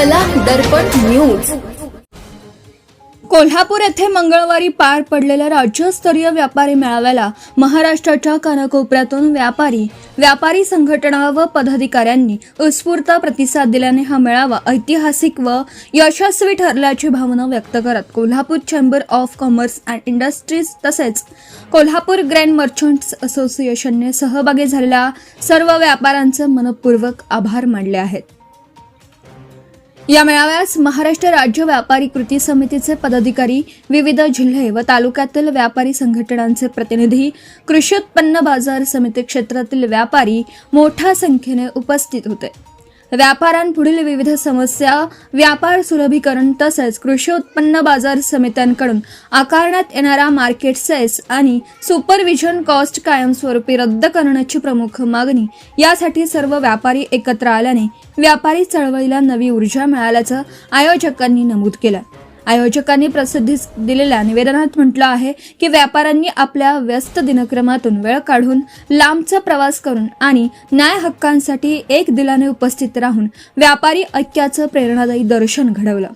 कला दर्पण न्यूज। कोल्हापूर येथे मंगळवारी पार पडलेल्या राज्यस्तरीय व्यापारी मेळाव्याला महाराष्ट्राच्या कानाकोपऱ्यातून व्यापारी संघटना व पदाधिकाऱ्यांनी उत्स्फूर्त प्रतिसाद दिल्याने हा मेळावा ऐतिहासिक व यशस्वी ठरल्याची भावना व्यक्त करत Kolhapur chamber of commerce and industries तसेच कोल्हापूर ग्रेन मर्चंट्स असोसिएशनने सहभागी झालेल्या सर्व व्यापाऱ्यांचे मनपूर्वक आभार मानले आहेत। या मेळाव्यास महाराष्ट्र राज्य व्यापारी कृती समितीचे पदाधिकारी, विविध जिल्हे व तालुक्यातील व्यापारी संघटनांचे प्रतिनिधी, कृषी उत्पन्न बाजार समिती क्षेत्रातील व्यापारी मोठ्या संख्येने उपस्थित होते। व्यापाऱ्यांपुढील विविध समस्या, व्यापार सुलभीकरण तसेच कृषी उत्पन्न बाजार समित्यांकडून आकारण्यात येणारा मार्केट सेस आणि सुपरविजन कॉस्ट कायमस्वरूपी रद्द करण्याची प्रमुख मागणी यासाठी सर्व व्यापारी एकत्र आल्याने व्यापारी चळवळीला नवी ऊर्जा मिळाल्याचं आयोजकांनी नमूद केलं। आयोजकांनी प्रसिद्धीस दिलेल्या निवेदनात म्हटलं आहे की व्यापाऱ्यांनी आपल्या व्यस्त दिनक्रमातून वेळ काढून लांबचा प्रवास करून आणि न्याय हक्कांसाठी एक दिलाने उपस्थित राहून व्यापारी ऐक्याचं प्रेरणादायी दर्शन घडवलं।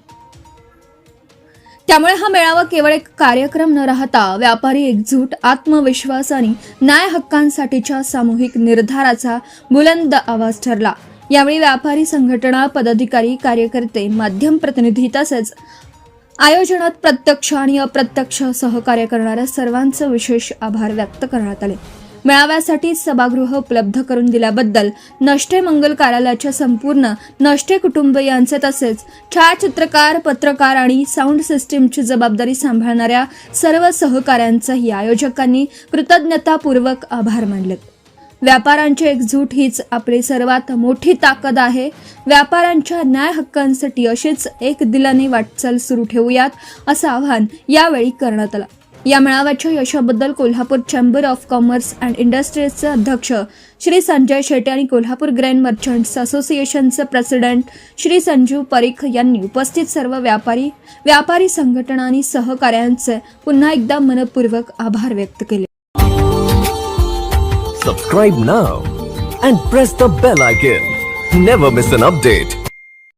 त्यामुळे हा मेळावा केवळ एक कार्यक्रम न राहता व्यापारी एकजूट, आत्मविश्वास आणि न्याय हक्कांसाठीच्या सामूहिक निर्धाराचा बुलंद आवाज ठरला। यावेळी व्यापारी संघटना, पदाधिकारी, कार्यकर्ते, माध्यम प्रतिनिधी तसेच आयोजनात प्रत्यक्ष आणि अप्रत्यक्ष सहकार्य करणाऱ्या सर्वांचे विशेष आभार व्यक्त करण्यात आले। मेळाव्यासाठी सभागृह उपलब्ध करून दिल्याबद्दल नष्टे मंगल कार्यालयाच्या संपूर्ण नष्टे कुटुंबियांचे तसेच छायाचित्रकार, पत्रकार आणि साऊंड सिस्टीमची जबाबदारी सांभाळणाऱ्या सर्व सहकाऱ्यांचाही आयोजकांनी कृतज्ञतापूर्वक आभार मानले। व्यापाऱ्यांची एकजूट हीच आपली सर्वात मोठी ताकद आहे। व्यापाऱ्यांच्या न्याय हक्कांसाठी अशीच एक दिलाने वाटचाल सुरू ठेवूयात असं आवाहन यावेळी करण्यात आलं। या मेळाव्याच्या यशाबद्दल Kolhapur chamber of commerce and इंडस्ट्रीजचे अध्यक्ष श्री संजय शेटे आणि कोल्हापूर ग्रेन मर्चंट्स असोसिएशनचे प्रेसिडेंट श्री संजीव परीख यांनी उपस्थित सर्व व्यापारी संघटना आणि सहकाऱ्यांचे पुन्हा एकदा मनपूर्वक आभार व्यक्त केले। Subscribe now and press the bell icon. Never miss an update.